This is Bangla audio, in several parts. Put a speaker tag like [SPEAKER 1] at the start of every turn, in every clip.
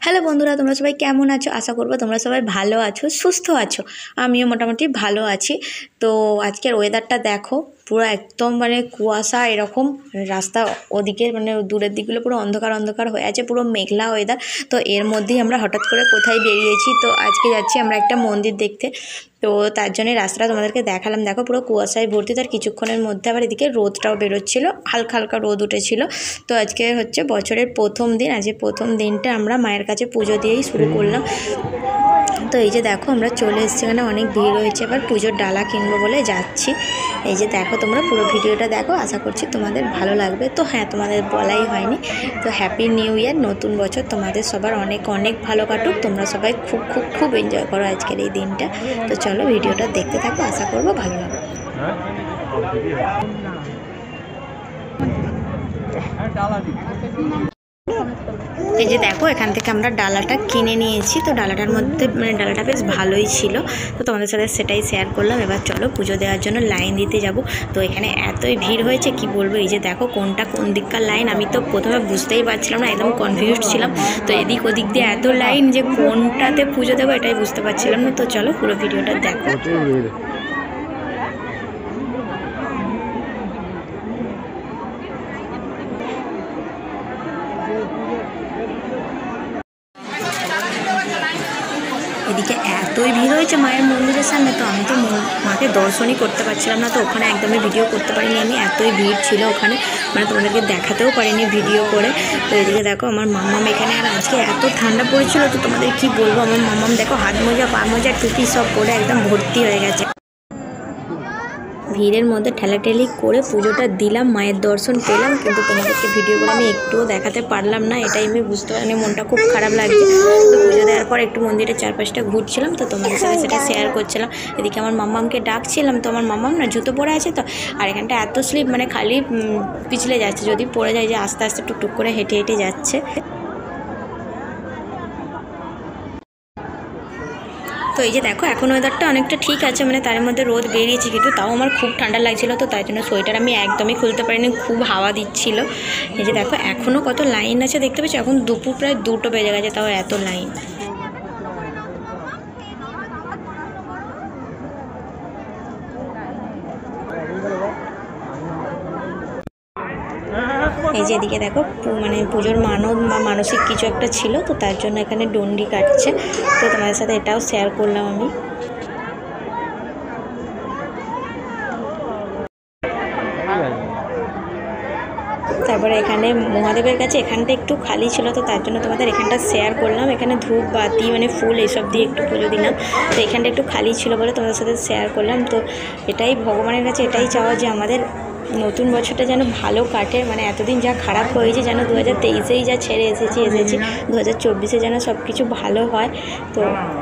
[SPEAKER 1] হ্যালো বন্ধুরা, তোমরা সবাই কেমন আছো? আশা করবো তোমরা সবাই ভালো আছো, সুস্থ আছো। আমিও মোটামুটি ভালো আছি। তো আজকের ওয়েদারটা দেখো, পুরো একদম মানে কুয়াশা এরকম। রাস্তা ওদিকে মানে দূরের দিকগুলো পুরো অন্ধকার অন্ধকার হয়ে আছে, পুরো মেঘলা ওয়েদার। তো এর মধ্যেই আমরা হঠাৎ করে কোথায় বেরিয়েছি। তো আজকে যাচ্ছি আমরা একটা মন্দির দেখতে। তো তার জন্য রাস্তাটা তোমাদেরকে দেখালাম। দেখো পুরো কুয়াশায় ভর্তি, তার কিছুক্ষণের মধ্যে আবার এদিকে রোদটাও বেরোচ্ছিলো, হালকা হালকা রোদ উঠেছিল। তো আজকে হচ্ছে বছরের প্রথম দিন। আজকে প্রথম দিনটা আমরা মায়ের কাছে পুজো দিয়েই শুরু করলাম। তো এই যে দেখো আমরা চলে এসেছি, এখানে অনেক ভিড় হয়েছে। এবার পুজোর ডালা কিনবো বলে যাচ্ছি। এই যে দেখো, তোমরা পুরো ভিডিওটা দেখো, আশা করছি তোমাদের ভালো লাগবে। তো হ্যাঁ, তোমাদের বলাই হয়নি, তো হ্যাপি নিউ ইয়ার, নতুন বছর তোমাদের সবার অনেক অনেক ভালো কাটুক। তোমরা সবাই খুব খুব খুব এনজয় করো আজকের এই দিনটা। তো চলো ভিডিওটা দেখতে থাকো, আশা করবো ভালো লাগবে। এই যে দেখো, এখান থেকে আমরা ডালাটা কিনে নিয়েছি। তো ডালাটার মধ্যে মানে ডালাটা বেশ ভালোই ছিল। তো তোমাদের সাথে সেটাই শেয়ার করলাম। এবার চলো পুজো দেওয়ার জন্য লাইন দিতে যাব। তো এখানে এতই ভিড় হয়েছে কি বলবো। এই যে দেখো কোনটা কোন দিককার লাইন, আমি তো প্রথমে বুঝতেই পারছিলাম না, একদম কনফিউজড ছিলাম। তো এদিক ওদিক দিয়ে এত লাইন যে কোনটাতে পুজো দেবো এটাই বুঝতে পারছিলাম না। তো চলো পুরো ভিডিওটা দেখো। এদিকে এতই ভিড় হয়েছে মায়ের মন্দিরের সামনে, তো আমি তো মাকে দর্শনই করতে পারছিলাম না। তো ওখানে একদমই ভিডিও করতে পারিনি আমি, এতই ভিড় ছিল ওখানে, মানে তোমাদেরকে দেখাতেও পারিনি ভিডিও করে। তো এদিকে দেখো আমার মাম্মাম এখানে, আর আজকে এত ঠান্ডা পড়েছিল তো তোমাদের কি বলবো। আমার মাম্মাম দেখো হাত মোজা পা মোজা টুপি সব পরে একদম ভর্তি হয়ে গেছে। ভিড়ের মধ্যে ঠেলাঠেলি করে পুজোটা দিলাম, মায়ের দর্শন পেলাম, কিন্তু তোমাদেরকে ভিডিও করে আমি একটুও দেখাতে পারলাম না। এটাই আমি বুঝতে পারিনি, মনটা খুব খারাপ লাগছে। তো পুজো দেওয়ার পর একটু মন্দিরের চারপাশটা ঘুরছিলাম, তো তোমাদের সাথে সেটা শেয়ার করছিলাম। এদিকে আমার মাম্মামকে ডাকছিলাম, তো আমার মাম্মাম না জুতো পরে আছে তো, আর এখানটা এত স্লিপ মানে খালি পিছলে যাচ্ছে, যদি পড়ে যায় যে আস্তে আস্তে টুকটুক করে হেঁটে হেঁটে যাচ্ছে। তো এই যে দেখো এখন ওয়েদারটা অনেকটা ঠিক আছে, মানে তার মধ্যে রোদ বেরিয়েছে, কিন্তু তাও আমার খুব ঠান্ডা লাগছিল। তো তাই জন্য সোয়েটার আমি একদমই খুলতে পারিনি, খুব হাওয়া দিচ্ছিল। এই যে দেখো এখনও কত লাইন আছে দেখতে পাচ্ছি, এখন দুপুর প্রায় 2টো বেজে গেছে, তাও এত লাইন। এই যে এদিকে দেখো মানে পুজোর মানত বা মানসিক কিছু একটা ছিল, তো তার জন্য এখানে ডন্ডি কাটছে। তো তোমাদের সাথে এটাও শেয়ার করলাম আমি। তারপরে এখানে মহাদেবের কাছে এখানটা একটু খালি ছিল, তো তার জন্য তোমাদের এখানটা শেয়ার করলাম। এখানে ধূপ বাতি মানে ফুল এইসব দিয়ে একটু পুজো দিলাম। তো এখানটা একটু খালি ছিল বলে তোমাদের সাথে শেয়ার করলাম। তো এটাই ভগবানের কাছে এটাই চাওয়া যে আমাদের নতুন বছরটা যেন ভালো কাটে, মানে এতদিন যা খারাপ হয়েছে যেন 2023-এই যা ছেড়ে এসেছি 2024-এ যেন সব কিছু ভালো হয়। তো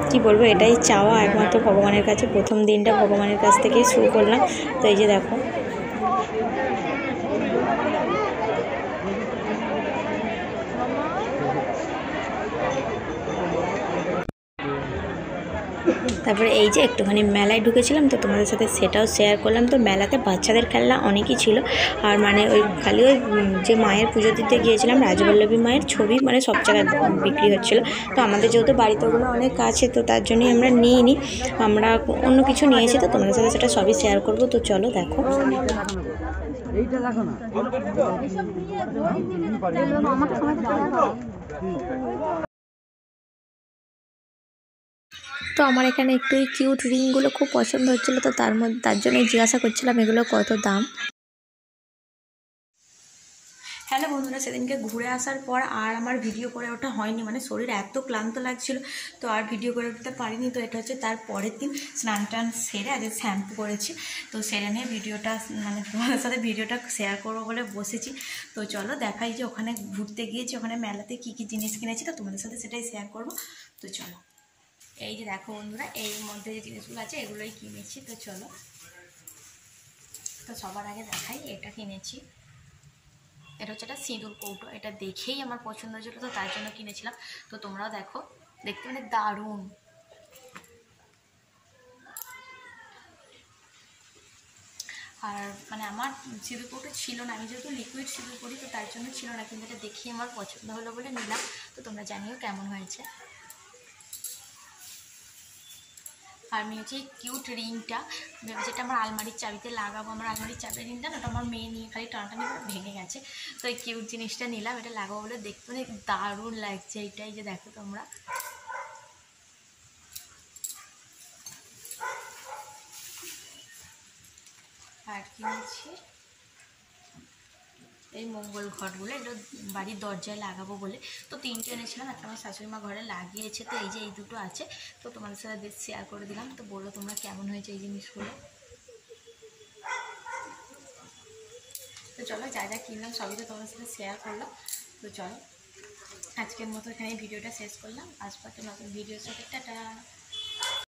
[SPEAKER 1] কি বলবো, এটাই চাওয়া একমাত্র ভগবানের কাছে। প্রথম দিনটা ভগবানের কাছ থেকেই শুরু করলাম। তো এই যে দেখো তারপরে এই যে একটুখানি মেলায় ঢুকেছিলাম, তো তোমাদের সাথে সেটাও শেয়ার করলাম। তো মেলাতে বাচ্চাদের খেলনা অনেকই ছিল, আর মানে ওই খালি ওই যে মায়ের পুজো দিতে গিয়েছিলাম রাজবল্লভী মায়ের ছবি মানে সব জায়গায় বিক্রি হচ্ছিলো। তো আমাদের যেহেতু বাড়িতে ওগুলো অনেক আছে, তো তার জন্যই আমরা নিইনি, আমরা অন্য কিছু নিয়েছি। তো তোমাদের সাথে সেটা সবই শেয়ার করবো। তো চলো দেখো। তো আমার এখানে একটু এই কিউট রিংগুলো খুব পছন্দ হচ্ছিলো, তো তার জন্যই জিজ্ঞাসা করছিলাম এগুলো কত দাম। হ্যালো বন্ধুরা, সেদিনকে ঘুরে আসার পর আর আমার ভিডিও করে ওঠা হয়নি, মানে শরীর এত ক্লান্ত লাগছিল, তো আর ভিডিও করে উঠতে পারিনি। তো এটা হচ্ছে তার পরের দিন স্নান টান সেরে আজ শ্যাম্পু করেছি। তো সেরে নিয়ে ভিডিওটা মানে তোমাদের সাথে ভিডিওটা শেয়ার করবো বলে বসেছি। তো চলো দেখাই যে ওখানে ঘুরতে গিয়েছি, ওখানে মেলাতে কী কী জিনিস কিনেছি, তো তোমাদের সাথে সেটাই শেয়ার করবো। তো চলো এই যে দেখো বন্ধুরা, এর মধ্যে যে জিনিসগুলো আছে এগুলোই কিনেছি। তো চলো, তো সবার আগে দেখাই এটা কিনেছি। এটা হচ্ছে একটা সিঁদুর কৌটো, এটা দেখেই আমার পছন্দ হয়েছিল, তো তার জন্য কিনেছিলাম। তো তোমরাও দেখো, দেখতে মানে দারুণ। আর মানে আমার সিঁদুর কৌটো ছিল না, আমি যেহেতু লিকুইড সিঁদুর করি তো তার জন্য ছিল না, কিন্তু এটা দেখিয়ে আমার পছন্দ হলো বলে নিলাম। তো তোমরা জানিও কেমন হয়েছে। আর আমি হচ্ছে কিউট রিংটা, যেটা আমার আলমারির চাবিতে লাগাবো, আমার আলমারির চাবির রিংটা না, ওটা আমার মেয়ে নিয়ে খালি টানাটানি করে ভেঙে গেছে। তো এই কিউট জিনিসটা নিলাম, এটা লাগাবো বলে। দেখতে অনেক দারুণ লাগছে এইটাই, যে দেখো তোমরা। আর কিনেছি এই মঙ্গল ঘটগুলো, এগুলো বাড়ির দরজায় লাগাবো বলে। তো 3টে এনেছিলাম, একটা আমার শাশুড়ি মা ঘরে লাগিয়েছে, তো এই যে এই দুটো আছে। তো তোমাদের সাথে বেশ শেয়ার করে দিলাম। তো বললো তোমরা কেমন হয়েছে এই জিনিসগুলো। তো চলো, যা যা কিনলাম সবই তো তোমাদের সাথে শেয়ার করলাম। তো চলো, আজকের মতো এখানে ভিডিওটা শেষ করলাম। আসবো একটা নতুন ভিডিওর সাথে, টাটা।